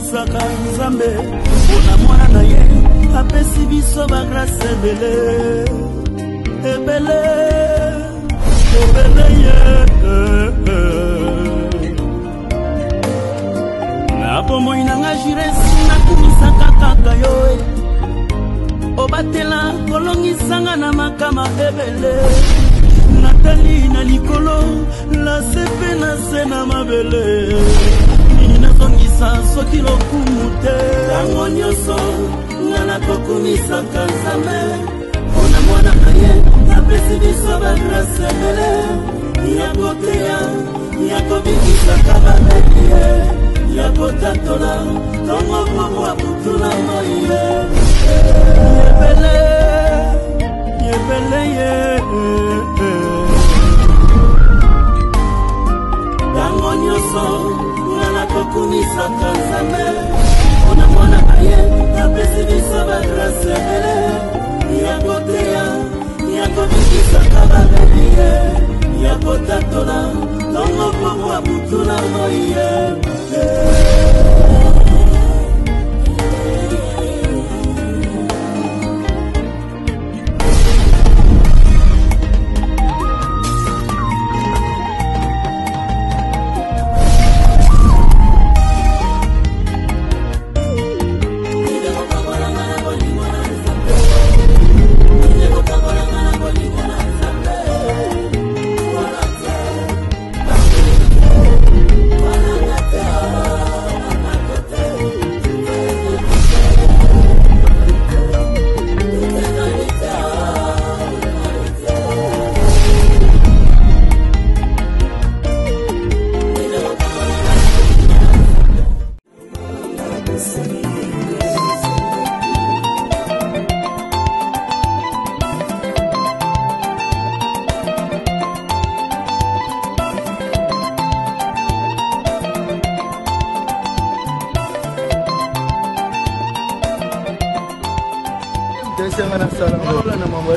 akumisaka nzambe mpona mwana na ye apesi biso bagrase ebele ebele ebele ye na bomoi nanga jiresi nakumisaka kaka yo obatela kolongisanga na makama ebele natali na likolo la sepe na se na mabele nazongisa soki lokumu te ntango nyonso nga nakokumisaka nzambe mpona mwana na ye apesi biso bagrase ebele ya koteya ya kobikisaka babeli ye ya kotatola ntongo momo akutula moi ye yebele yebele ye ntango nyonso nga nakokumisaka nzambe mpona mwana na ye apesi biso bagrase ebele ya koteya ya kobikisaka babeli ye ya kotatola ntongo momo akutula moi ye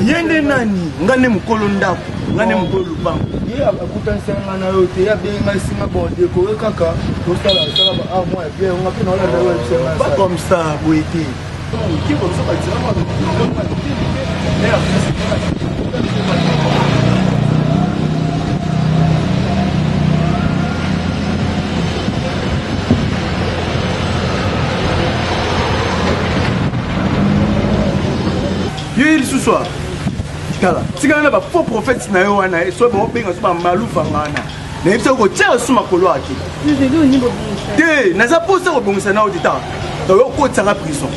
yende nani ngane mukolo ndako ngane mukolo bango ye akutanisa na yo te ya benga singa bonde ko kaka to sala sala ba a moi bien on a fait na la web pas comme ça boité qui comme ça tira moi il ce soir si quand on a faux prophète na yo wana so bon benga so ba malufa ngana na yebisa ko tia so makolo ake te na za posa ko bongisa na odita to yo ko tsanga prison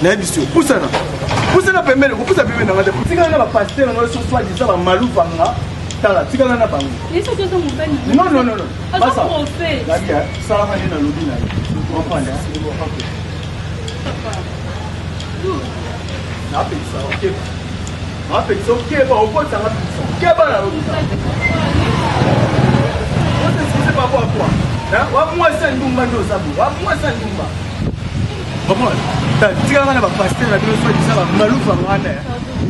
na yebisa pusana pembele ko pusa pembele ngata si quand on a ba pasteur na so soit disa ba malufa ngana tala tika na bango non pas ça d'accord ça va aller dans lobby là on prend là na pesa ok ma pesa ok ba on ça va que ba la lobby on c'est pas quoi hein wa moi ça ndumba ndo sabu wa moi ça ndumba comment ta tika na ba pasteur na bilo so disa ba malufa ngana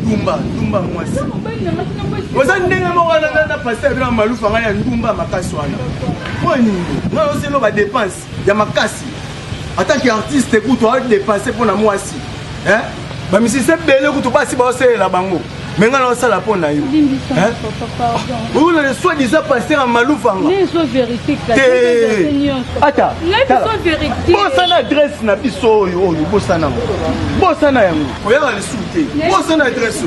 ndumba mwasi oza ndenge moko na pasteur na malufa ngana ndumba makasi wana po nini moi aussi no ba dépense ya makasi en tant qu'artiste pour toi dépenser pour na mwasi hein ba misi se bele ku to basi ba osela bango menga na osala po na yo hein ou le soit disant pasteur malufa ngana les so vérité ata so vérité bosana adresse na biso oyo bosana yango oyaka lisuté bosana adresse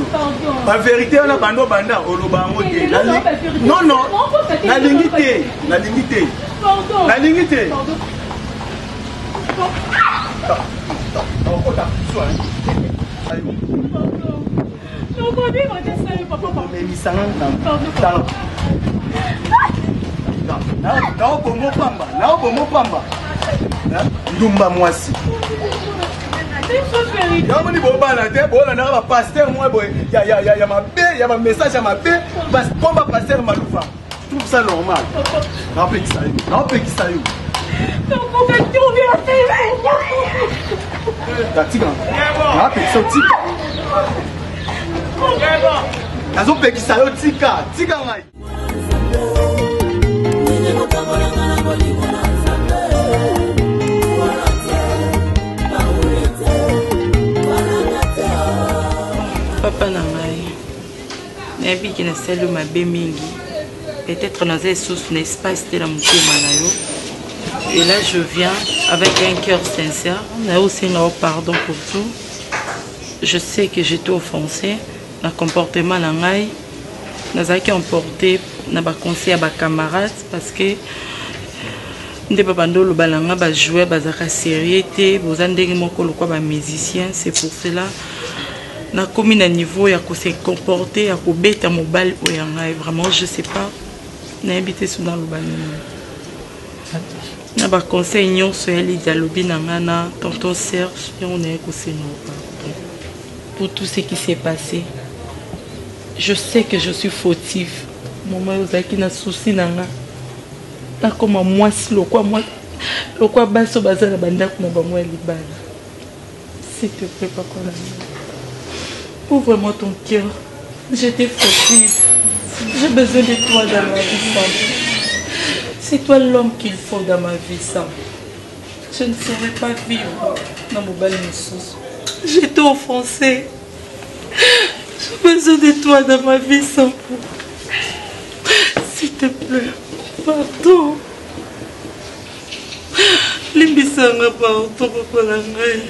ba vérité na bando banda oloba ngo te non nalingi te ndumba mwasi yamoni bobana te bolanda ba pasteur moi boy ya mabe ya ba message ya mabe parce que ba pasteur malufa trouve ça normal rappelle ça yo donc on va trouver un tika rappelle ça tika azo pekisa yo tika ngai nayebi ki na sali mabe mingi. Peut-être dans un sous espace de la manayo. Et là je viens avec un cœur sincère. On a aussi un pardon pour tout. Je sais que j'étais offensée dans le comportement de l'angaï. Nous avons emporté dans le conseil à mes camarades parce que nous avons joué à sérieux, nous avons musiciens. C'est pour cela que nous avons un niveau à se comporter, à se mobile. Vraiment, je ne sais pas. Nous avons habité sur le bal. Nous avons conseil nous sur les dialogues dans tonton Serge et on est pour tout ce qui s'est passé. Je sais que je suis fautive. Maman, vous avez un souci dans la comme moi, si le quoi basso bazar la banda pour moi libala. S'il te plaît, pas qu'on a. Ouvre-moi ton cœur. J'étais fautive. J'ai besoin de toi dans ma vie simple. C'est toi l'homme qu'il faut dans ma vie simple. Je ne saurais pas vivre dans mon bal sauce. J'étais offensée. J'ai besoin de toi dans ma vie simple. S'il te plaît, pardon. Limbisanga pardon, papa langai.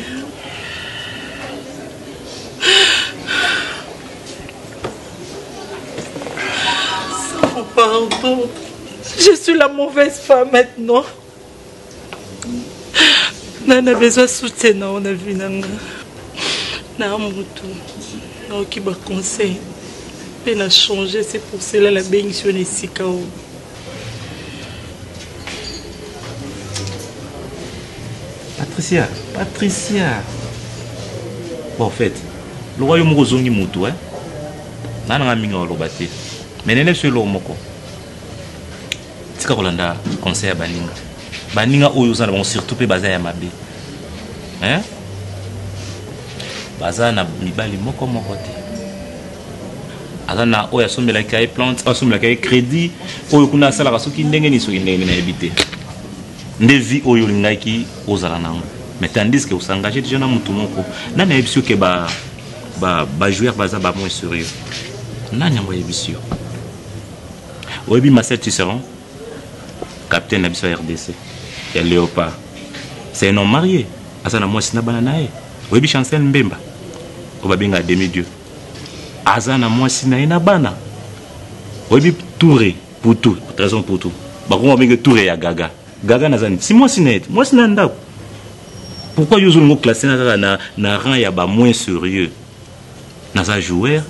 Sans pardon. Je suis la mauvaise femme maintenant. Nana besoin de soutien dans la vie. Nana mutu. Nana qui m'a conseillé. Elle a changé, c'est pour cela la bénédiction est si chaos. Patricia. Bon, en fait, le royaume Rozongi Moutou, hein? Nana minga olobate. Mais nene sur l'omoko. Tika Rolanda conseil à Baninga. Baninga oyoza na surtout pe baza ya mabe. Hein? Baza na mibali moko te. Azana oya sombela kai plante, sombela kai crédit, oyo kuna sala kasoki ndenge ni soki ndenge na habité. Ndevi oyo lingaki ozala nango. Mais tandis que vous s'engagez déjà dans mutu moko. Nana yebisio ke ba joueur baza ba moins sérieux. Nana yango yebisio. Oyebi Marcel Tisserand, capitaine de la RDC. Il y a Léopard. C'est un homme marié. Azana moi sina bananae. Oyebi Chancel Mbemba. Obabenga demi-dieu. Azana moi sina ina bana. Oyebi Touré pour tout, raison pour tout. Bakon obenga Touré ya Gaga. Gaga nazani. Si moi sina ndako. Pourquoi yozo ngo classé na rang ya ba moins sérieux. Naza joueur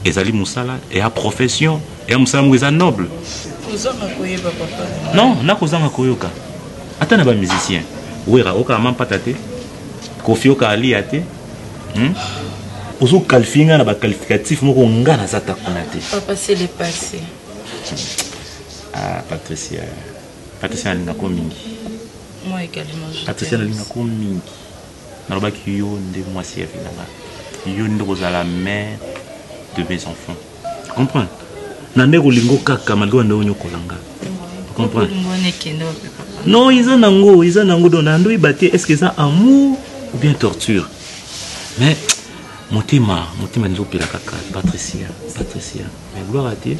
ezali musala et à profession et à musala mweza noble. Non, na kozanga koyoka. Ata na ba musicien. Wera oka mampatate. Kofi oka aliate. Ozo qualifier na ba qualificatif moko ngana zata konate. Papa c'est le passé. Ah Patricia. Patricia na komingi. Moi également je. Patricia na komingi. Na robaki yo nde moi si évidemment. Yo ndo la mère de mes enfants. Comprends? Nande kolingo kaka malgré ndo nyokolanga. Comprends? Non, ils en nango don ando ibate est-ce que ça amour ou bien torture? Mais Motima nzo pila kaka Patricia. Mais gloire à Dieu.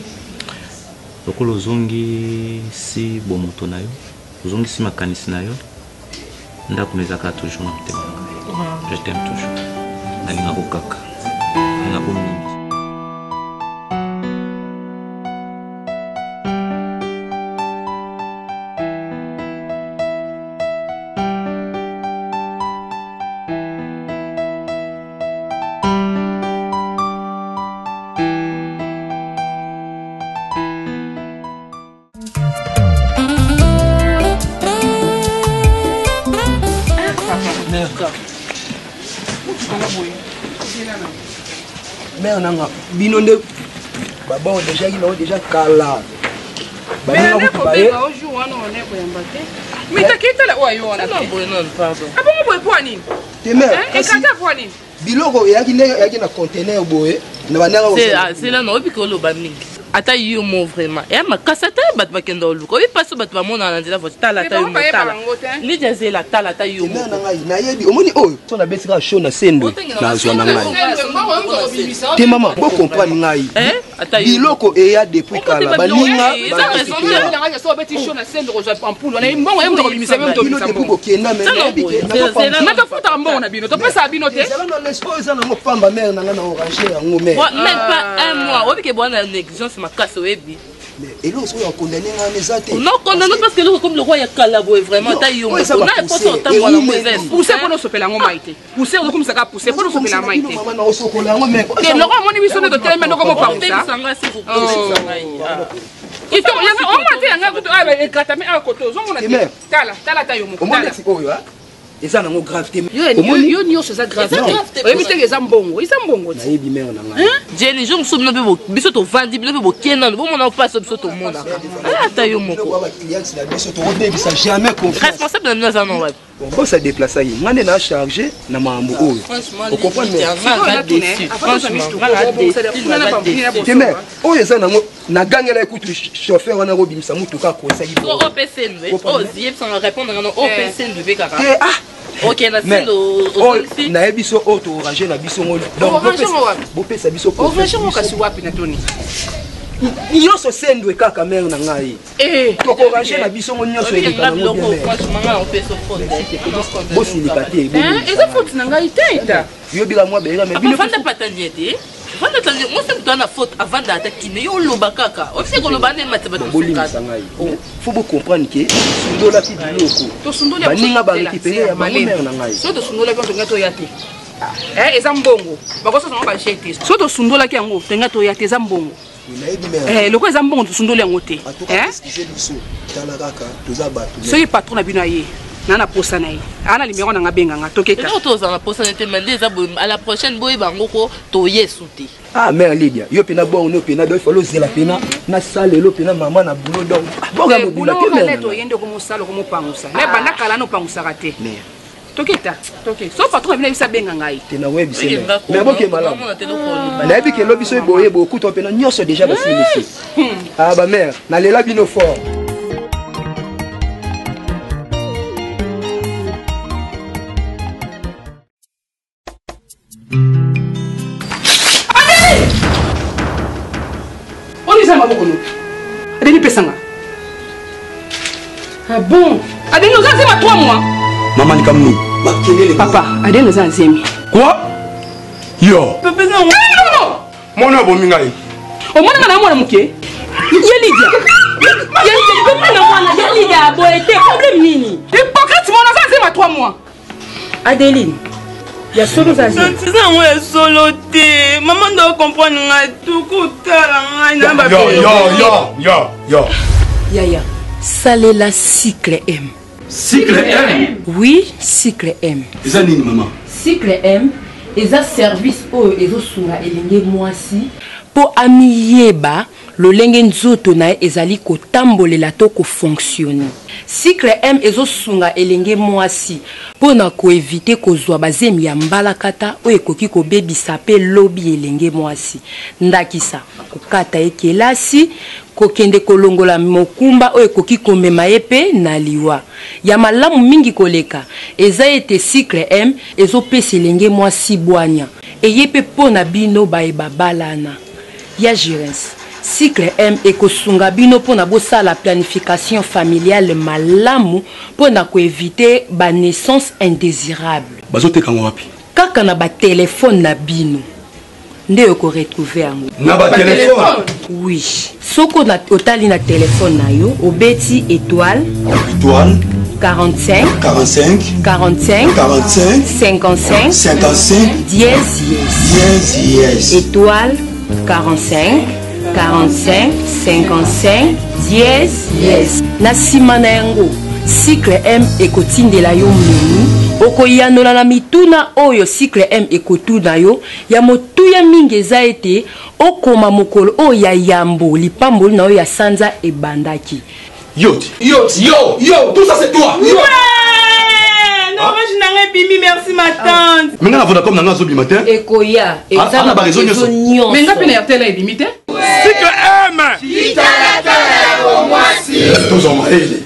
Lokolo zongi si bomoto na yo. Zongi si makanisi na yo. Ndako nezaka toujours na mtema. Je t'aime toujours. Nalinga ko kaka. Nalinga ko mingi. Mère nanga bino nde baba déjà kala. Mais on est pour faire aujourd'hui on est pour embarquer. Mais t'as quitté là ouais on a. Non pardon. Ah bon boy pour ani. Te mère. Et quand t'as pour ani. Biloko yaki na conteneur boy. Na bananga. C'est là non biko lo bamni. Ata yo mo vraiment. Et ma kasata bat bakendo luko. Oui passe bat ba mona na ndila votre tala ta yo tala. Ni jaze la tala ta yo. Mère nanga na yebi omoni oyo. So na besika show na sendo. Na zwa na ngai. Te maman, bo comprendre ngai. biloko eya depuis kala baninga eza nango pamba mare nanga na orange yango même pas un mois obike bwana négligence makasi oyebi et là on condamné non condamné parce que le comme le roi ya kalabo est vraiment taille yo on a pas son temps voilà Moïse pousser pour nous sopela ngo maite pousser comme ça pousser pour nous sopela maite maman na osokola ngo mais et le roi moni biso de tellement no comme pas ça il to ya on m'a dit nga kuto aba ekatame a koto zo mona tala tayo mo tala eza nango gravité yo nyonso eza grave oyebi te eza mbongo nayebi mare na ngai jeli jo mosusu bino mpe biso tovandi bino mpe bokendana bomona opasi biso tomonaka ata yo moko responsable na bino aza no wapi bosa déplaça ye nga nde na chargé na makambo oyo okomprendre oyo eza nango nagangela ekutu chauffeur wana kobimisa mutuka akosaki ok na silo nayebi biso oyo toorange na biso ngo bopesa biso nyonso sendwe kaka mere na ngai tokorange na biso ngo nyonso bosilika te yo bila mwa beyela moi c'est toi la faute avant d'attaquer mais yo loba kaka on sait que loba ne mateba to faut vous comprendre que sundola ti biloko to sundola baninga ba récupérer ya mère na ngai so to sundola ko ngato yate eza mbongo bakoso so ba jete so to sundola ki yango tenga to yate eza mbongo loko eza mbongo to sundola yango te soki patron na bino aye nana posa na ye ana numéro na nga benganga toketa toza na posa nete mende eza à la prochaine boye bangoko to yesu te mère Lydia yo pena bon no pena do falo zela pena na sale lo pena mama na bulo donc boga mo bula ke mère to yende ko mo sala ko mo pangusa na banda kala no pangusa kate toketa toke so patron bina bisa benganga ye tena webi se mais boke malamu na bi ke lo biso boye beaucoup to pena nyonso déjà ba finisi ba mère na lela bino fort Adeni pesanga. Ah bon? Adeni nous a zema 3 mois. Maman ni comme nous. Papa, Adeni nous a zemi. Quoi? Yo. Papa non. Non. Mon abo mingai. O mona na mwana muke. Yelidia. Yelidia papa na mwana Yelidia boete problème nini? Hypocrite mona za zema 3 mois. Adeline. Ya solo za zema. Tisa ngo ya solo te. Maman doit comprendre nga tout kutala nga na ba. Yo. Yaya. Salela cycle M. Cycle M? Oui, cycle M. Eza nini maman? Cycle M, eza service oyo ezosunga elenge mwasi po amiyeba lolenge nzoto na ezali kotambolela to ko fonctionner. Cycle M ezosunga elenge mwasi po na ko éviter kozwa bazemi ya mbalakata oyo ekoki ko bebisa pe lobi elenge mwasi. Ndakisa kokata ekelasi kokende kolongola mokumba oyo ekoki komema ye pe na liwa ya malamu mingi koleka eza ete cycle M ezopesa elenge mwasi bwanya eye pe pona bino bayeba balana ya Gérence. Cycle M ekosunga bino pona bosala planification familiale malamu pona ko éviter ba naissance indésirable. Bazoteka wapi? Kaka na ba téléphone na bino. Nde ko retrouver yango. Na ba téléphone? Oui. Soko na otali na téléphone na yo obeti étoile 45 55 dièse étoile 45 55 dièse na sima na yango cycle M ekotindela yo menu okoyanola na mituna oyo cycle M ekotuna yo ya motuya mingi eza ete okoma mokolo oyo ya yambo lipamboli na oyo ya sanza ebandaki yo, tout ça c'est toi. Ouais! Non, moi je n'aurais pas mis merci ma tante. Mais on a vu comme dans nos matin. Ekoya, ezana bazo nyonso. Mais ngapena ya tela limité. Cycle M. Italata au moisi. Tous en maïle.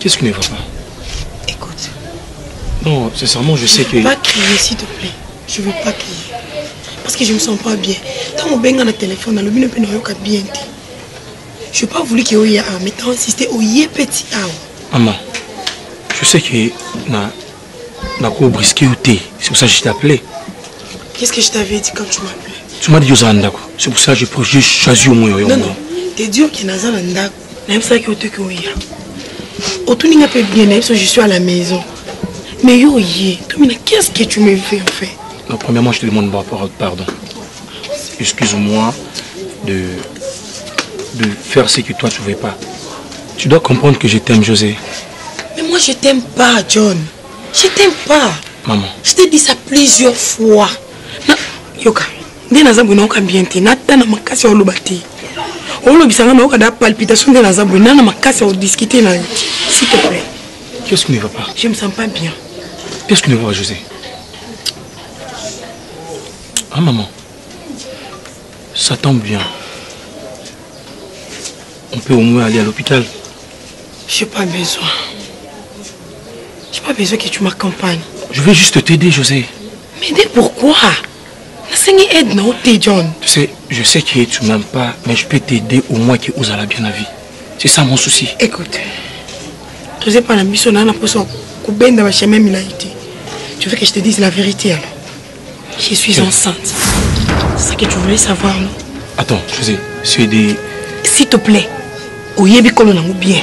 Qu'est-ce qui ne va pas? Écoute. Non, sincèrement, je sais que... Je ne veux pas crier, s'il te plaît. Je ne veux pas crier. Parce que je ne me sens pas bien. Quand on baigne dans le téléphone, le mine ne pas bien. Je n'ai pas voulu qu'il y ait un, mais tu as insisté au yé petit a. Maman, je sais que n'a pas brisqué ou thé. C'est pour ça que je t'ai appelé. Qu'est-ce que je t'avais dit quand tu m'appelais? Tu m'as dit Yozanda. C'est pour ça que j'ai choisi au moins. Non, non. T'es dur qu'il y a un ndak. Même ça qui est au te qu'il y a. Autour n'y a pas bien, je suis à la maison. Mais yo, qu'est-ce que tu me fais en fait? Non, premièrement, je te demande pardon. Excuse-moi de faire ce que toi tu ne veux pas. Tu dois comprendre que je t'aime, José. Mais moi, je t'aime pas, John. Je t'aime pas. Maman. Je t'ai dit ça plusieurs fois. Yoka, je ne sais pas bien te. Nata na makasi olobati. Olobisanga na oka da palpitation de nazabu na makasi o discuter na. S'il te plaît. Qu'est-ce qui ne va pas? Je me sens pas bien. Qu'est-ce qui ne va pas, José? Ah maman, ça tombe bien. On peut au moins aller à l'hôpital. Je n'ai pas besoin. Je n'ai pas besoin que tu m'accompagnes. Je vais juste t'aider, José. M'aider pourquoi? Aide, non, John. Tu sais, je sais que tu ne m'aimes pas, mais je peux t'aider au moins que vous allez bien la vie. C'est ça mon souci. Écoute, je ne sais pas la mission, je tu veux que je te dise la vérité alors? Je suis enceinte. C'est ça que tu voulais savoir, non? Attends, José, c'est des... S'il te plaît, oyebi kolona bien.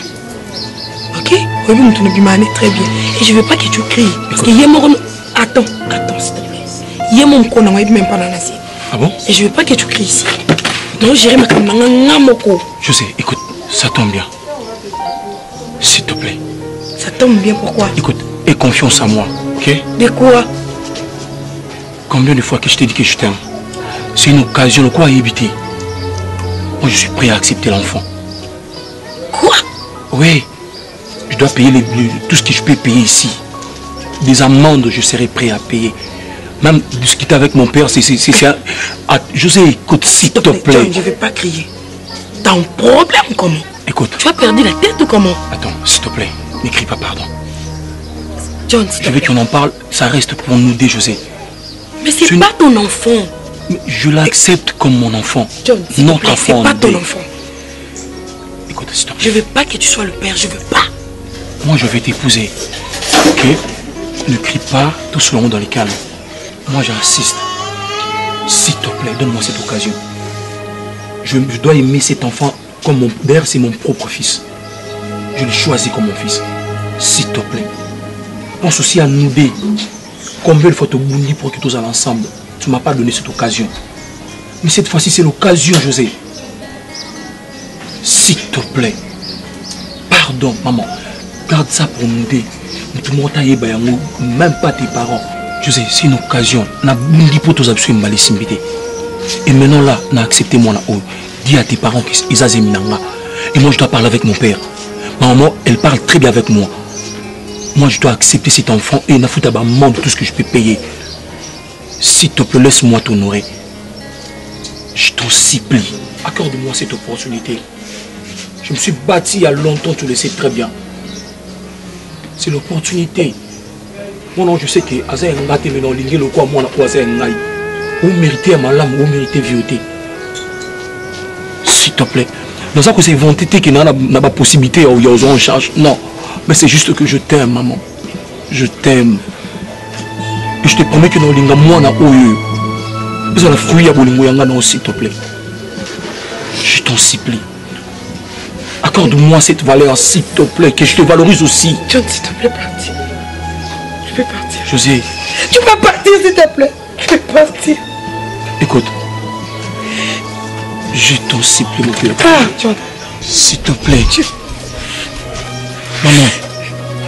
Ok? Oyebi moutouna bimane très bien. Et je veux pas que tu cries. Parce que yémon... Attends, s'il te plaît. Yémon kona oyebi même pas dans la cible. Ah bon? Et je veux pas que tu cries ici. Non, j'irai ma kamanga ngamoko. José, écoute, ça tombe bien. S'il te plaît. Ça tombe bien, pourquoi? Écoute, aie confiance en moi, ok? De quoi? Combien de fois que je t'ai dit que je t'aime? C'est une occasion de quoi éviter. Moi, je suis prêt à accepter l'enfant. Quoi? Oui. Je dois payer tout ce que je peux payer ici. Des amendes, je serai prêt à payer. Même discuter avec mon père, José, écoute, s'il te plaît. John, je ne vais pas crier. T'as un problème comment? Écoute. Tu as perdu la tête ou comment? Attends, s'il te plaît, n'écris pas pardon. John, je veux qu'on en parle, ça reste pour nous deux, José. Mais c'est pas ton enfant. Je l'accepte comme mon enfant. John, notre enfant. C'est pas ton enfant. Écoute, s'il te plaît. Je veux pas que tu sois le père, je veux pas. Moi, je vais t'épouser. Ok? Ne crie pas, tout selon dans les calmes. Moi, j'insiste. S'il te plaît, donne-moi cette occasion. Je dois aimer cet enfant comme mon père, c'est mon propre fils. Je l'ai choisi comme mon fils. S'il te plaît. Pense aussi à nous deux. Combien de fois te boundi pour que tous allons ensemble? Tu ne m'as pas donné cette occasion. Mais cette fois-ci, c'est l'occasion, José. S'il te plaît. Pardon, maman. Garde ça pour nous deux. Même pas tes parents. José, c'est une occasion. Et maintenant là, on a accepté moi là. Dis à tes parents qu'ils ont minanga. Et moi je dois parler avec mon père. Ma maman, elle parle très bien avec moi. Moi je dois accepter cet enfant et n'a foutu à de tout ce que je peux payer. S'il te plaît, laisse-moi t'honorer. Je t'en supplie. Accorde-moi cette opportunité. Je me suis bâti il y a longtemps, tu le sais très bien. C'est l'opportunité. Moi non, je sais que Aza Ngate mais non lingue le quoi moi na Aza Ngai. Vous méritez ma lame, vous méritez vioter. S'il te plaît. Dans ça que c'est inventé que n'a pas possibilité où il y a en charge. Non, mais c'est juste que je t'aime maman. Je t'aime. Et je te promets que non linga moi na oyo. Vous allez fouiller à bolingo yanga non s'il te plaît. Je t'en supplie. Accorde-moi cette valeur s'il te plaît, que je te valorise aussi. John, s'il te plaît, partir. Je vais partir. José. Tu vas partir, s'il te plaît. Je vais partir. Écoute. Je t'en supplie, mon cœur. Ah, John. S'il te plaît. Maman.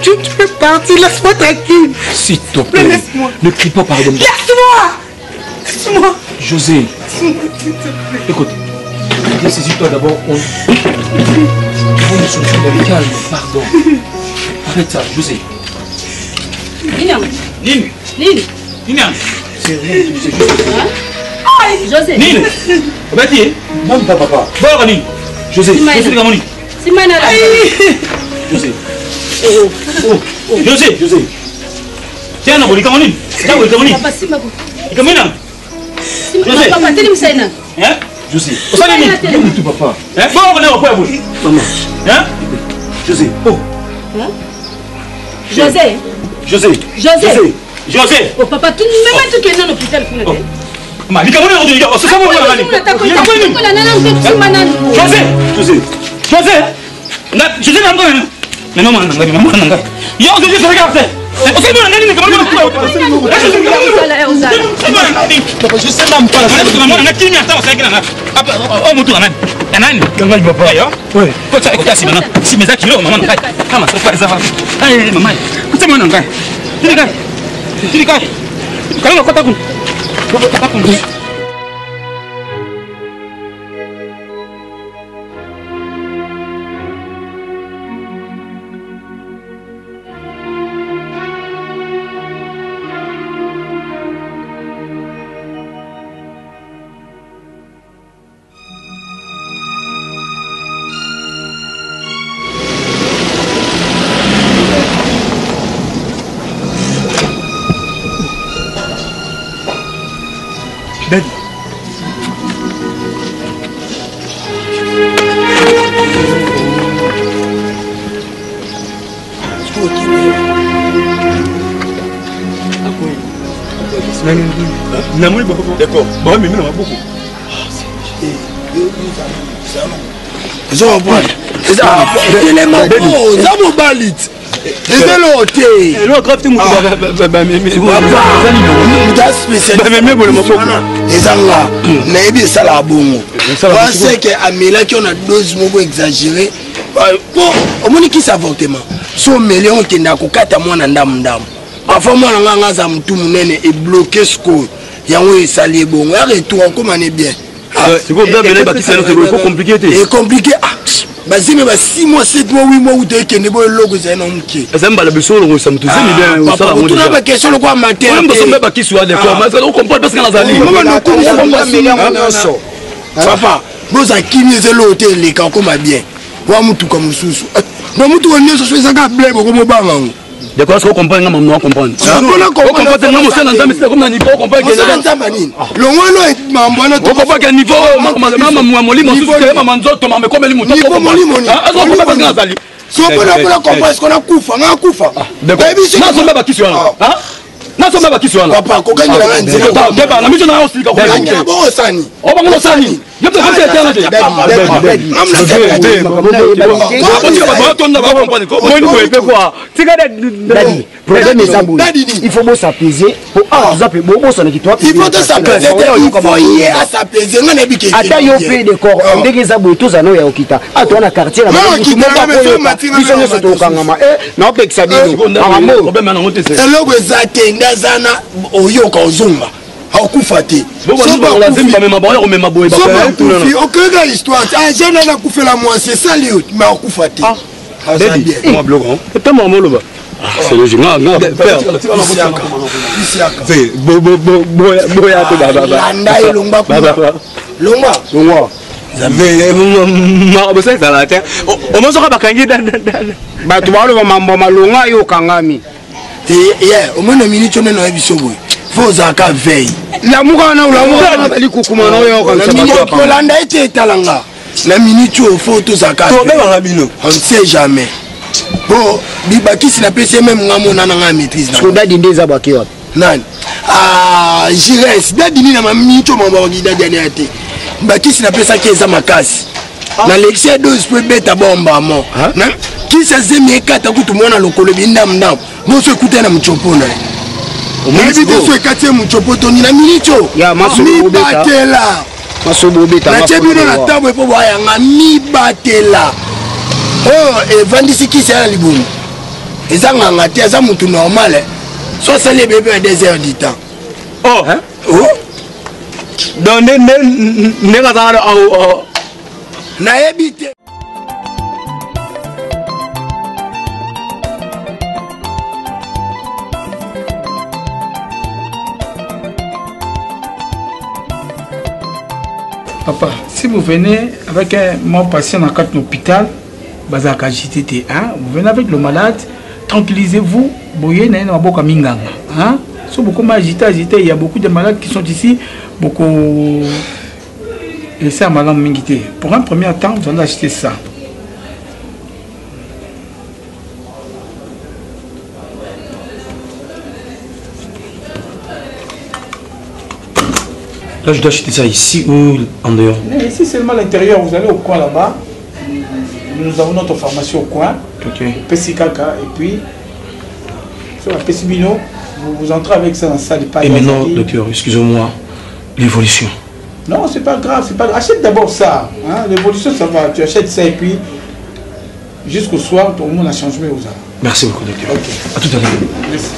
Tu peux partir, laisse-moi tranquille. S'il te plaît. Laisse-moi. Ne crie pas, pardon. Laisse-moi. Laisse-moi. José. S'il te plaît. Écoute. Viens, saisis-toi d'abord. On une solution dans le calme, pardon. Arrête ça, José. Nina. Nini. Nina. C'est rien, c'est juste. José. Nini. Obati. Même papa. Bon, Nini. José. José. Simana. José. José. Tiens, on va comment on Papa, si ma go. Comment on José. Papa, tell him say na. Hein? José. On s'en est tout papa. Hein? Bon, on est au point vous. Maman. Hein? José. Oh. Hein? José. Oh papa, tu ne m'as pas tout qu'elle est dans l'hôpital pour la tête. Ma, il comment on dit? On se comment on José. José n'a pas. Mais maman, yo, José, tu regardes. Papa, je sais même pas. Daddy. D'accord. Bon, mais non, beaucoup. nayebi esala bongo pense ke amelaki on a dose moko exagéré omoni kisi avortement so omeli okenda kokata mwana ndamu parfois mwana nganga aza mutu munene ebloke sikoyo yango esali ebongo ya retour okomane bien compliqué. Bazime ba 6 mois 7 mois 8 mois ou te kende bo logo za na mke. Ezamba la beso lo ça me touche bien ça la mondiale. Tu n'as pas question le quoi matin. Même beso ba qui soit d'accord mais on comprend parce que na zali. Papa, boza kimi zelo hotel le ka koma bien. Wa mutu comme susu. Ba mutu on ne so ezaka blé ko mo bangango. D'accord, est-ce qu'on comprend nga maman comprendre. On comprend nga mo sana nzambe c'est comme na niveau comprend que nzamba nini. Lo ngwana mambona to comprend que niveau mama molimo susu que mama nzoto mama comme limuto. Niveau molimo ni. Est-ce qu'on comprend nga zali. So pour comprendre est-ce qu'on a kufa nga kufa. D'accord. Na somba ba kisu wana. Hein? Na somba ba kisu wana. Papa ko ganya na nzela. Deba na miso na yo silika ko. Ganya bo sani. O ba ngo sani. Yo te fete tena te. Problème est abouti. Il faut s'apaiser pour s'apaiser. Il faut s'apaiser. Il faut y s'apaiser. Ata yo pe de corps ndenge zabu tous ano ya okita. Ato na quartier na biso nyoso to kangama na opekisa bino. Problème na ngote se. Eloko ezate ndazana oyo ka ozunga. Akufate. Aucune histoire. Un jeune a coupé la moi, c'est ça lui, mais akufate. C'est le général. Vos aka veille. La moukana ou la moukana bali kukumana oyo comme ça. Kolanda ete talanga. La minute au photo zaka. On ne sait jamais. Bon, bibaki si na PC même ngamo nanga maîtrise. Parce que dadi ndeza baki wapi? Nani? Ah, Jires, dadi ni na minute au mamba ngida dani ate. Baki si na PC keza makasi. Na l'excès dose peut beta bomba mo. Na qui ça zemi ekata kutu mona lokolo binda mndam. Bon se écouter na mchopona. Évitez ce quartier Mouchopoto, ni la minito. Mi batela. La tébine la table pour voir un mi batela. Oh, et vendisi qui c'est à Liboum. Et ça, on a tia ça moutou normal. Soit ça les bébés à 2 heures du temps. Oh, hein? Oh. Donc, n'a évité. Papa, si vous venez avec mon patient dans l'hôpital, bazar agité, hein? Vous venez avec le malade, tranquillisez-vous, boyez n'a pas beaucoup minganga, hein? So beaucoup agité, il y a beaucoup de malades qui sont ici, beaucoup et ça madame mingité. Pour un premier temps, vous allez acheter ça. Là, je dois acheter ça ici ou en dehors? Mais ici, seulement à l'intérieur. Vous allez au coin là-bas. Nous avons notre pharmacie au coin. Ok. Pessikaka. Et puis, sur la Pessibino, vous entrez avec ça dans la salle. Et maintenant, docteur, excusez-moi, l'évolution. Non, c'est pas grave. C'est pas grave. Achète d'abord ça. Hein? L'évolution, ça va. Tu achètes ça et puis, jusqu'au soir, tout le monde a changé aux arts. Merci beaucoup, docteur. Ok. À tout à l'heure. Merci.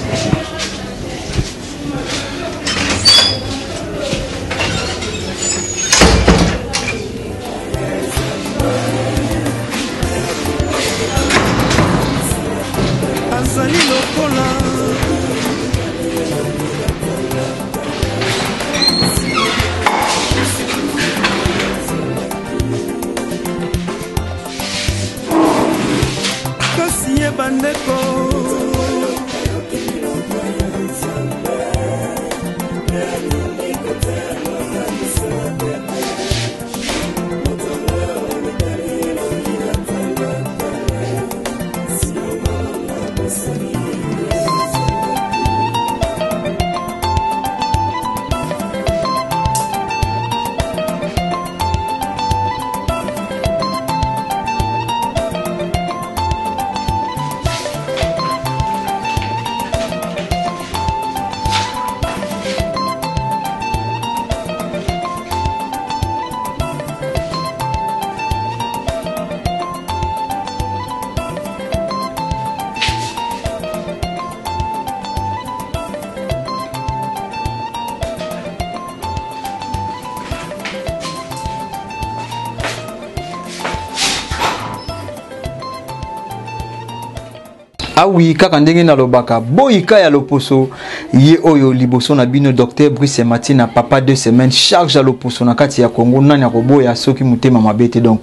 Ah oui, kaka ndenge na lobaka boyika ya loposo ye oyo liboso na bino docteur Brice Matina papa 2 semaines charge à loposo na kati ya Congo nani ya koboya soki mutema mabete donc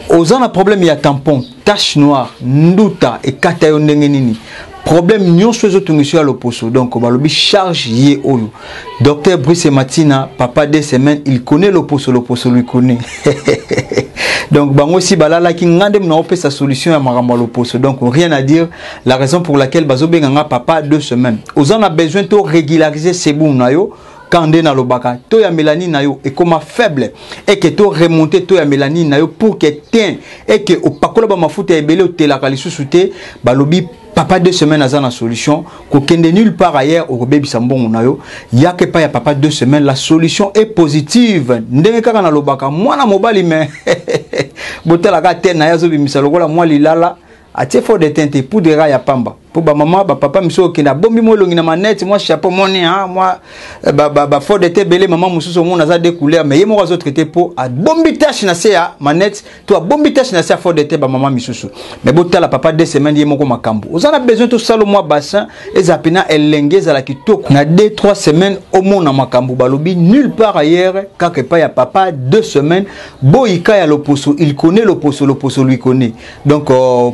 ozana problème ya tampon tache noire nduta et kata yo ndenge nini problème nyonso ezotungiswa ya loposo donc balobi charge ye oyo docteur Brice Matina papa 2 semaines il connaît loposo lui connaît donc bango si balala ki ngande mna opé sa solution ya makambo loposo donc rien à dire la raison pour laquelle bazobenganga papa 2 semaines ozan a besoin to régulariser sebum na yo quand na lobaka to ya mélanine na yo et comme faible et que to remonter to ya mélanine na yo pour que teint et que au pakola ba mafuta ebele o telaka lisusu te balobi papa 2 semaines à la solution ko kende nulle part ailleurs au bébé sambongo na yo ya que pas ya papa 2 semaines la solution est positive ndenge kaka na lobaka mwana mobali mais botela ka te na yazo bimisa lokola mwa lilala atie fort de teinte poudre ya pamba pour ba maman ba papa miso kenda bombi mo longi na manette moi chapeau moni hein moi ba fort de teinte belé maman mususu mo na za de couleur mais yemo wazo traiter pour a bombi tache na se ya manette toi bombi tache na se fort de teinte ba maman misusu mais botala papa 2 semaines yemo ko makambo ozana besoin to salo moi bassin ezapena elengeza la kitoko na 2-3 semaines au monde na makambo balobi nulle part ailleurs quelque pas ya papa 2 semaines boyika ya loposo il connaît loposo lui connaît donc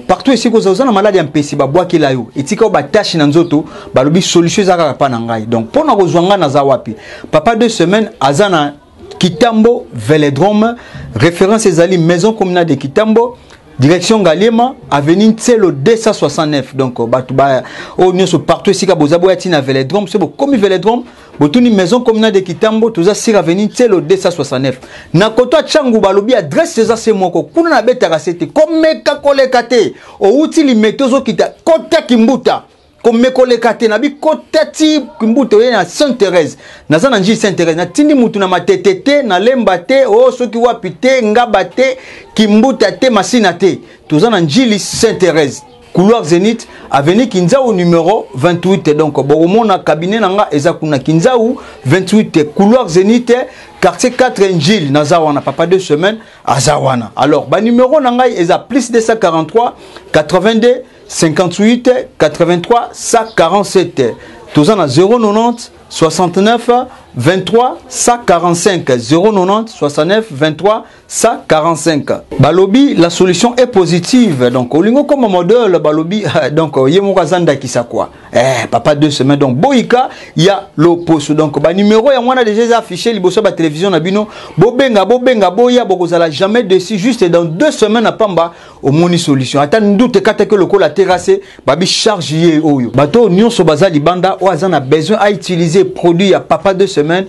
partout ici ko ozana maladie en pesi ba bois kila yo etika ba tâche na nzoto balobi solution zaka pa na ngai donc pona kozwanga na za wapi papa 2 semaines azana Kitambo Vélodrome référence ezali maison communale de Kitambo direction Galema avenue Tselo 269 donc batuba o nyoso partout ici ka bozabo ya tina Vélodrome c'est bon comme Vélodrome botuni maison communale de Kitambo toza sur avenue Tselo 269 na koto changu balobi adresse eza c'est moko kuna na betaka sete comme ka koleka te o utili metozo kita kota kimbuta comme koleka te na bi kota ti kimbuta ye na Sainte Thérèse na za na nji Sainte Thérèse na tindi mutu na matetete na lemba te o soki wapi te ngaba te kimbuta te masina te toza na njili Sainte Thérèse couloir Zénith avenue Kinzao numéro 28 donc bon na cabinet nanga eza kuna Kinzao 28 couloir Zénith quartier 4 Njil nazawana papa 2 semaines azawana alors ba numéro nanga eza plus 243 82 58 83 147 toza na 090 69 23 145 090 69 23 145. Balobi, la solution est positive. Donc, au lingo comme modèle, Balobi, donc, Yemokazanda qui sa quoi. Papa 2 semaines. Donc, Boïka, il y a l'opposé. Donc, bah, numéro, il y a déjà affiché, il y a la télévision, Nabino, Bobenga, Boya, Bokozala, jamais dessus, juste dans 2 semaines à Pamba, au moni solution. Attends, nous doute que le col a terrassé, Babi charge Oyo. Bateau, Nyon Sobaza, Libanda, Oazan a besoin à utiliser produit à Papa 2 semaines.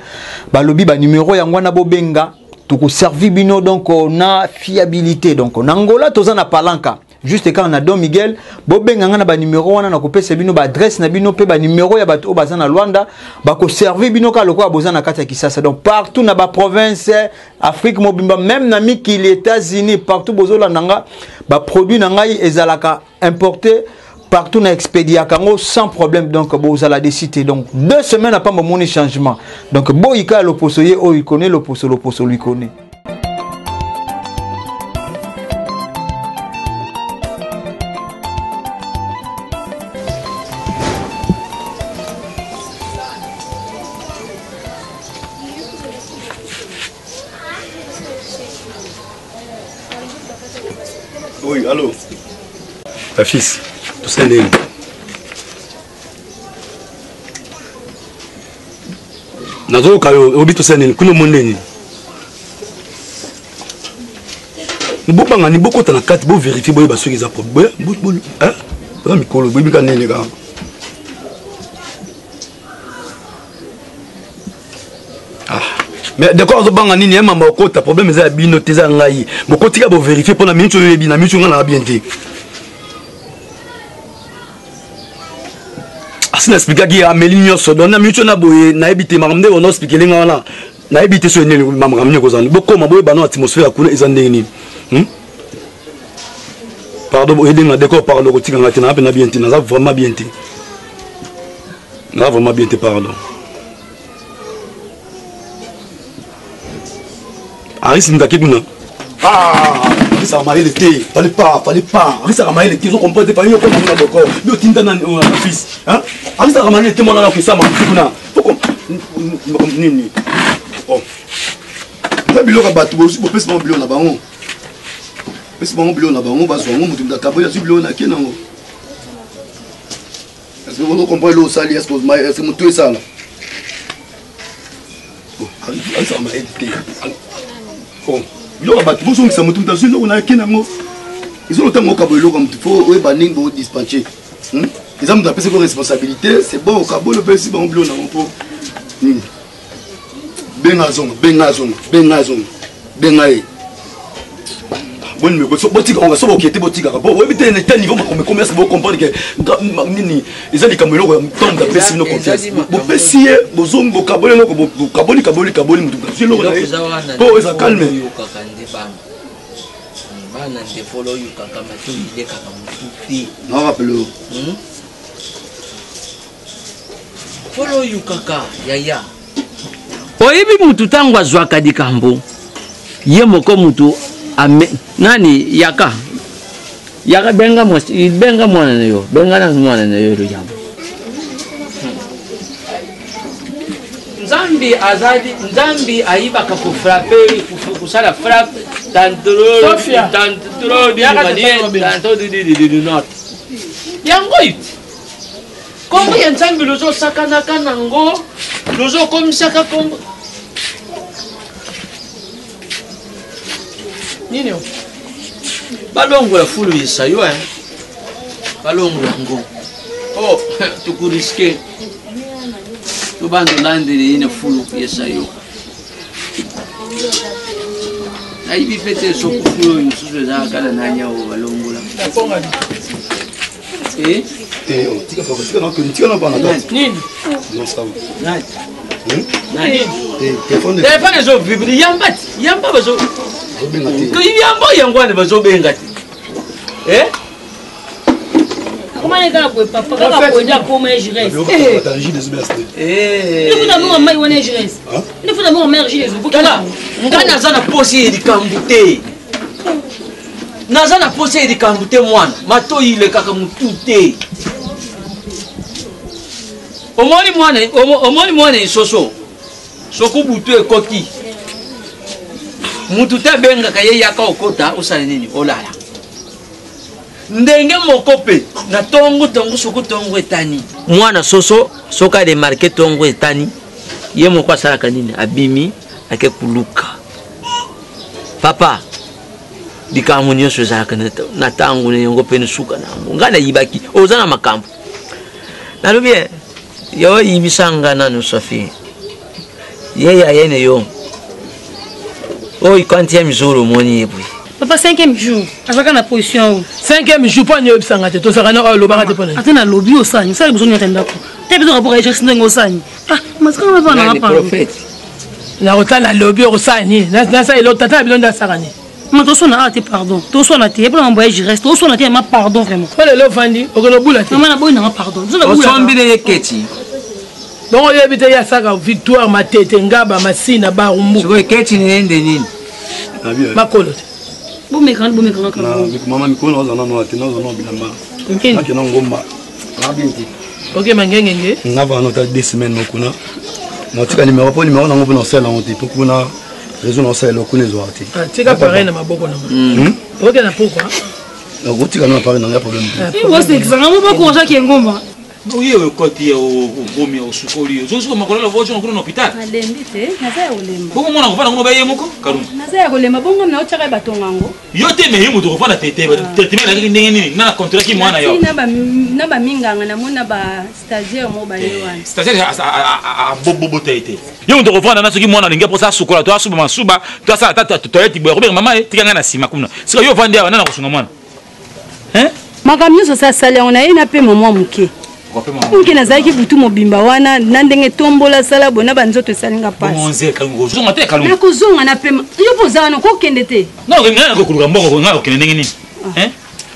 Balobi, bah, numéro, il y a Bobenga. Tout servi bino, donc on a fiabilité. Donc en Angola, tous en a palanka. Juste quand on a Don Miguel, Bobenga na ba numéro, on a coupé ce bino, ba adresse na bino, pe ba numéro ya bato bazan na Luanda, ba ko servi bino ka loko abozan na kata Kisasa. Donc partout na ba province, Afrique mobimba, même na miki les États-Unis, partout bozola nanga, ba produit nanga ezalaka importé. Partout on a expédié à Kango sans problème. Donc, vous allez décider. Donc, 2 semaines après mon changement. Donc, Boïka l'opposé, il connaît l'opposé, lui connaît. Oui, allô. Ta fils. Tout ça est nazo kayo obi to sene kuno monene mbobanga ni bokota na kati bo vérifier boye basoki za problème hein ba mikolo boye bika nene ka mais d'accord zo banga nini yema makota problème za bino teza ngai bokotika bo vérifier pona minute yo bina minute ngana bien te. Si on explique qu'il y a Amélie Sodon, on a mis na boye na ebité maramde on explique les ngana na ebité so neli maramne ko zan boko maboye bana atmosphère kuna ezande ni pardon bo edinga décor par le rotika ngati na na bien te na vraiment bien te na vraiment bien te pardon Aris ndake kuna ça m'a il était fallait pas ça m'a il était ils ont compris pas yo comme on a d'accord yo tinda na fils hein ça m'a il était mon là que ça m'a kuna pourquoi nini oh na bilo ka batu bo pesi bon bilo na bango pesi bon bilo na bango ba zo ngo mutu ndaka boya bilo na kenango est-ce que vous comprenez le sali est-ce que mutu ça là oh ça m'a il était oh yo ba tu boso ngisa mutu mtazo lo na kenango izo lotango ka boyo comme tu faut we baning bo dispatcher ils ont appelé ses responsabilités c'est bon ka boyo pesi bon bleu na po bengazon bengai bon me ko so botika on so bokiete botika bo we bité na niveau ma commerce bo comprendre que nini ils ont dit comme lo tombe da pesi no confiance bo pesi bozongo ka boyo no ko kaboli mutu so lo na po ça calme bana de follow you kaka matu ile kaka mutu no rappelo follow you kaka yaya oyibi mutu tango azwaka dikambo ye moko mutu ame nani yaka benga mwana na yo benga na mwana na yo jambo Nzambi aiba ka pour frapper pour ça la frappe tantôt du nord yango it comme ya Nzambi lozo sakana kanango lozo komisaka kombo nini balongo la fulu yesayo balongo yango oh tukuriske tubando landiri ine fulu yesayo aibi pete so kufulu yususu za kala nanya o balongo la tika na bana nini non ça va nani téléphone zo vibri yamba bazo ko yamba yangwane bazo bengati comment les gars pour papa quand pour dire comment je reste il faut d'abord mai on je reste il faut d'abord mère je reste kana ngana zana posi dikambute nazana posi dikambute mwana mato ile kaka mutute omoni mwana isoso Soko butu ekoki. Mutu te benga kaye yaka okota osala nini olala. Ndenge mokope na tongo soko tongo etani. Mwana soso soka de marqué tongo etani. Ye moko asala kanini abimi ake kuluka. Papa bikambo nyonso ezalaka na ntango na yango mpe suka nango ngai nayibaki oza na makambo nalobi yo yibisanga nano Sophie ye yayene yo oyo 40e jour omoni ye boye Papa 5e jour azaka na position 5e jour po anyebisanga te tozaka na oyo lobaka te pona ata na lobi osani osali besoin nyata ndako te besoin rapport ya ndenge osani masika na bana na prophète na otala lobi osani na sa elo tata bilonda sakani mais tu sois te pardon tu sois te pour envoyer je reste tu sois te ma pardon vraiment pas le vandi okono bula te maman na boy na pardon tu sois mbile keti donc on yebite ya saka victoire matete ngaba masina ba rumbu so keti ni ende nini makolo bon mais quand maman mikolo ozana no ate no bilamba akena ngomba abinti OK mangengenge ngava no ta 2 semaines no kuna na tika numéro po numéro na ngomba no sala on te pour raison on sait le connaît zoati tika pareil na maboko na OK na pourquoi donc tika na pareil na problème il c'est exactement pas comment ça qui est ngomba oui côté au gomi au sukoli zo zo makolo la vojo ngolo na hôpital alembi te naza ya olemba bongo mona ngofana ngoba ye moko kalunga naza ya olemba bongo na otaka batonga ngo yo te me himu to kofana tete traitement na ndenge nini na contrat ki mwana yo na ba minganga na mona ba stagiaire mo ba yewana stagiaire a bobo tete yo ndo kofana na soki mwana linga posa sukola to asuba masuba to sa tata to yeti boye ko mama tikanga na sima kuna sika yo vandi awana na kusunga mwana makamyo so sa sale on a ina pe maman muke Mungkin nazaki butu mobimba wana nandenge tombola sala bona banzoto esalinga pasi. Onze kalungo zonga te kalungo. Na kozonga na pema. Yo poza wana ko kende te. Non ngana ko kuluka mbongo ngana ko kende nini?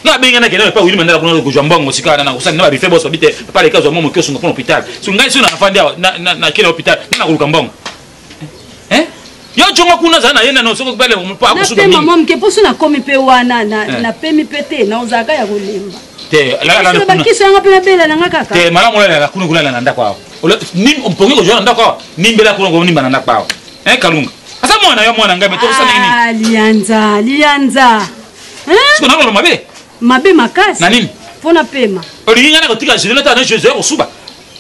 Na benga na kende pa wili mandala kuna ko jambongo sikana na kusani na bife boso bite pa le kazo momo keso ngopona hôpital. So ngai sio na afandi na kile hôpital na kuluka mbongo. Yo jonga kuna zana yena no soko bale mpa kusuka mingi. Na pema mke poso na komi pe wana na pemi pete na ozaka ya kolemba. Te la bakisi yanga pe bela nanga kaka te mala mola la kuna kula na ndako ni mpongi ko jona ndako ni mbela kuna ko ni bana ndako kalunga asa mwana yo mwana ngabe to sana nini lianza siko na mabe makasi na nini pona pema olinga na kotika jile ta na jesu ko suba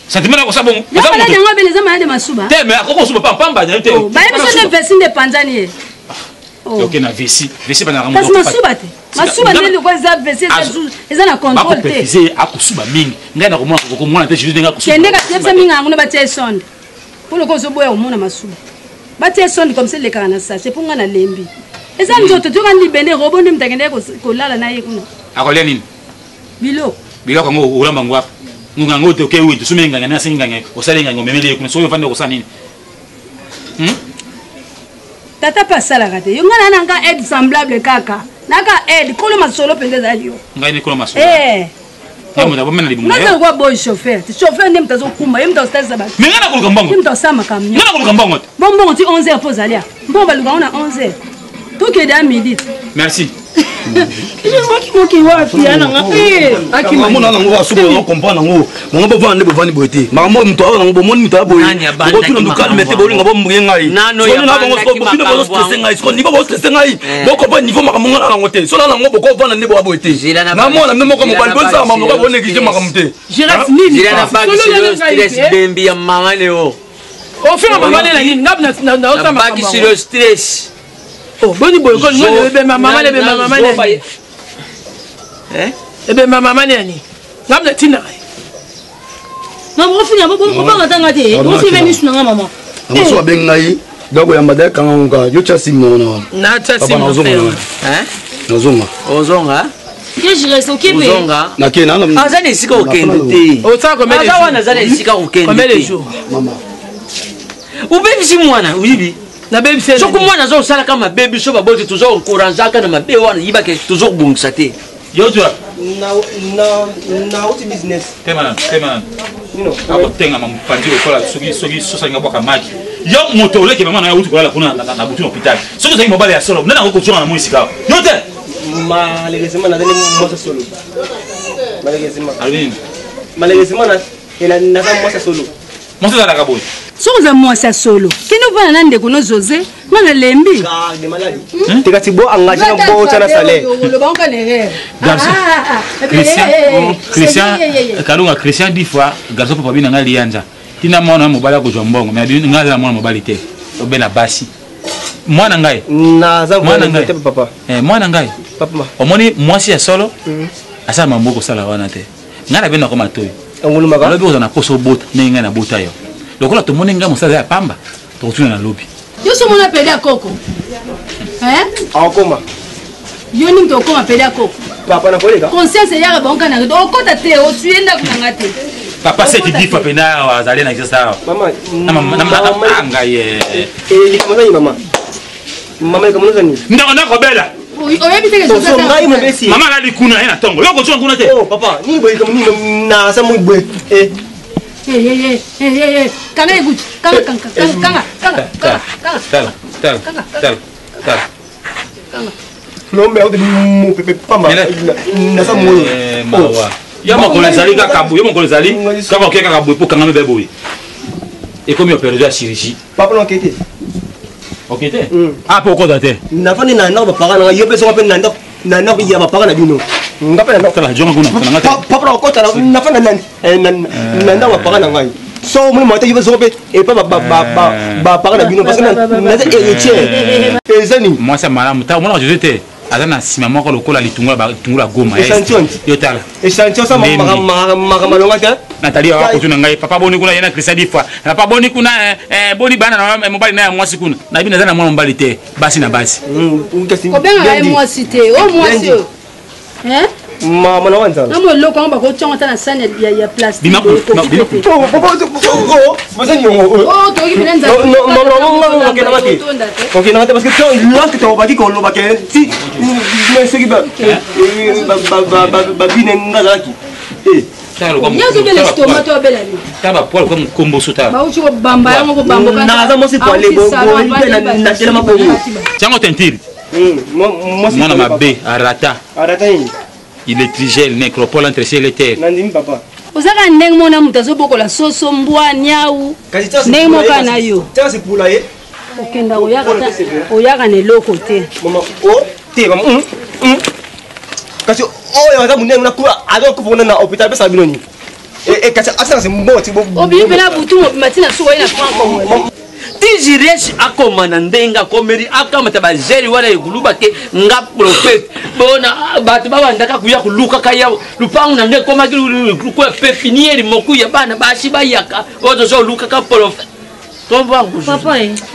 sentimena ko sabon eza mo nyanga bele za maade masuba te me akoko suba pamba na te ba yeso ne vesi de panzani OK na vesi bana ramu ko masuba te masuba neli ko za vesi eza na contrôle te bapetize akusuba mingi ngai na komona ko mona te jesu nga kusuba kende ka tepsa minga ngona batie sonde pour le ko zo boya omona masuba batie sonde comme c'est le kana ça c'est pour nga na lembi eza njoto to kan libende robo ndi mtakende ko lala na ye kuna akolia nini bilo ko ngo ulamba ngwa ngunga ngote okay wetu sumenga ngana singa ngenge osalenga ngomemele kuna so yo fande ko sanini tata pasala kate yo ngana nanga aide semblable kaka naka aide kolo masolo pende za yo ngai ni kolo masolo namo na bomena libunga yo ngana boy chauffeur ti chauffeur ndi mtazo kumba yo mtazo staza ba mais ngana kolo kambongo ndi mtazo sama kamyo ngana kolo kambongo bonbon ti 11h po zalia bon baluka ona 11h to ke da midi merci Qui wapi ana ngapi akima mona nango asubo no comprendre nango nango bo vande bo vandi boete makambo mto awa nango bo moni mto aboye ko tuna nduka mete bo linga bo mbuye ngai so na bango so bino bo stress ngai so niveau bo stress ngai bo ko ba niveau makambo ngana nango te so na nango bo ko vanda ne bo aboete na mona memo ko mo ban bo sa makambo ko bo neglige makambo te Gérard nini na ba stress bembi ya mama leo o fina mama le nini ngabna na osama ba ki sur stress oh boni boy ko ngone be mama le be mama le ebe mama ni ngamna tina na mo fina bo ba ngatanga te mo fi venu suna mama so ben ngai dogo ya madaka kanga yo cha simno na cha simno nozonga ozonga ke jire so ke be ozonga na ke na azani sika okende te o sa ko mele azawana azani sika okende te mama ubebi si mwana uyibi na baby c'est so ko mwana zo sala kama baby so babote toujours encourager kana mabe wana yiba ke toujours bungisa te yo tu na uti business tema nino ako tenga mampandi okola soki sosa ngabo kamaki yo moto oleke mama na uti kola kuna na butu hôpital soki zaki mobile ya solo nana ko tshona na mo isika yo te malheureusement na deni mosa solo alvin malheureusement na sa mosa solo mosa la kaboy soki oza mwasi ya solo kende opana na ndeko no José nga na lembi tekati bo engagé na bota na salaire Christian kalunga Christian 10 fois garçon papa bina nga lianja tina mwana mobala ko jombongo mais nga na mwana mobali te obela basi mwana ngai naza mwana ngai papa mwana ngai papa omoni mwasi ya solo asa mamboko sala wana te nga na bena ko matoyi ngulu maka lobi ozana koso bota nenga na bota yo lokola to moni nga mosaza ya pamba to tuna na lobi yo so mona pele ya koko akoma yo ningi to koma pele ya koko papa na koleka conscience ya bonka na do kota te o tuenda kunanga te papa c'est qui dit pena wazali na kisa mama na anga ye likamani mama kama nani ndako ko bela oyebi te que so ngai mbesi mama la likuna ina tongo yoko chwa kuna te oh papa ni boy kama ni na sa muy bwe kanga écoute kanga non mais on dit pepe pamba na sa muy mawa ya makolo ezali kaka boye makolo ezali kaka oke kaka boye po kanga mebe boye ekomi opéré ya chirurgie papa no kete ok te ah pourquoi te na fani na na bapaka na yo pe so pe na na ya bapaka na bino ngapela na kala jonga kuna kana ngata papa no kota na fani na na bapaka na ngai so mo mo te yo so pe e pa bapaka na bino parce que na héritier ezani moi ça malamu ta mona je te azana sima moko lokola litungula goma yo tala échantillon ça malonga te Nathalie wa kutuna ngai papa boni kuna yana Christian difa papa boni kuna boni bana na mobali na mwasi kuna na bina zana mwana mobali te basi na basi ko benga mwasi te o mwasi mama na wanza na mo loko ngba ko tonga tana sanya ya plastique bima papa mazani oh to ki benza non ke na maki ok na parce que toi lorsque tu vas dire qu'on lo bake si mais c'est qui ba bine ngazaki nyazo bele tomato bela ni taba poil comme combo sota ba uchi ko bamba yango ko bambo kana na za mo si poil bo na tela mapo chango tentiri mwana mabe arata il est trigel nécropole entre ciel et terre nandimi papa ozaka ndenge mona mutu azobokola soso mbwa nyau ndenge moka na yo okenda oyaka na eloko te kasi oyo aza munene nakula azokupona na hôpital pesa bino ni kasi asangase mboti obiyipela butu matina suka ina franco tijireshi akomana ndenga komeri akamata bajeri wana eguluba ke nga profete bona bato babandaka kuya kuluka kaya lupangu na nge komaki kwa pepinieri moku ya bana bashi bayaka ozo so luka ka profete papa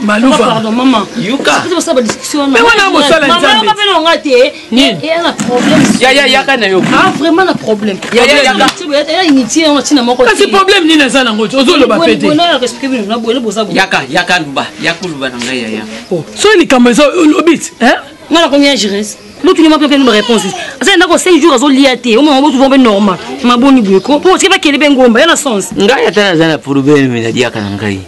Maloufa maman yuka c'est ça discussion mais wana mo sala nzambe papa no ngate il y a un problème ya kana yo ah vraiment un problème ya ya initié on tina moko kasi problème ni na sana ngoto ozolo ba pete bona expliquer bino na boye boza yaka luba yakuluba na ngai ya oh so ni kama ça obit hein ngala combien gérance l'autre ne m'a pas fait une réponse ça n'a que 5 jours azo liaté au moment où souvent ben normal ma boni bueko pour ce que kele bengomba yana sens ngai atana zana problème na diaka na ngai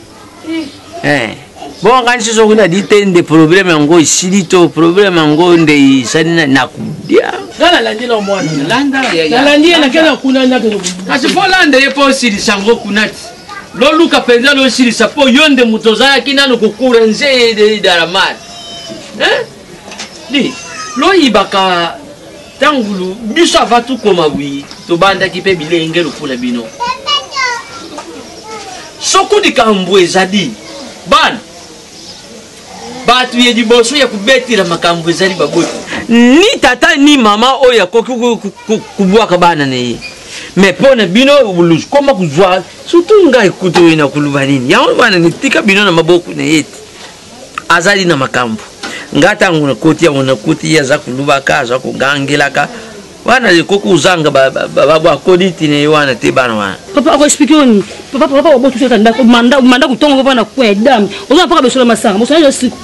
bon quand je suis dit des problèmes ngo isilito problème ngo ndei sanina nakudia ngala landi lo mwana landa ya landi na kana kuna na ko kasi polande yepo sili sango kunati lo luka penza lo sili sapo yonde mutoza kina no kukura nze de daramar di lo ibaka tangulu biso avatu koma wi to banda kipe bilenge lukula bino sokudi kambwe zadi ban batu ye diboso ya kubetira makambo ezali baboti ni tata ni mama oya ko kubwaka bana ne mais pona bino buluj koma kuzwa surtout ngai kuto ina kuluba nini ya bana ni tika bino na maboko ne yeti azali na makambo ngata nguna koti ya nguna koti ya za kuluba ka za kugangela ka wana likoku uzanga baba koditi ne wana te bana wana papa ko expliquer oni papa botu sota ndako manda kutongo bana kwa dam oza paka besola masanga boso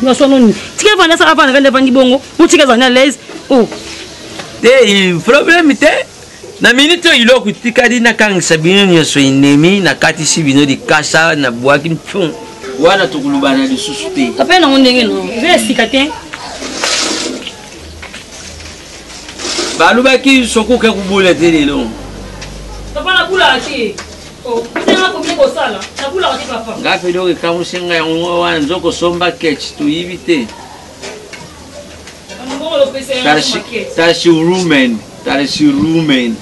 na so noni tika vana sa avana vende vangi bongo mutika zana les oh te problème te na minute ilo kutika dina kang sabino ni so inemi na kati sibino di kasa na bwaki mfung wana tukulubana di susupe papa na ndenge no ve sikate balubaki soko ke kubula te lelo papa na kula ati ngapi doki kamusinga yango wana nzokosomba ketch toyibi te tala shi rumen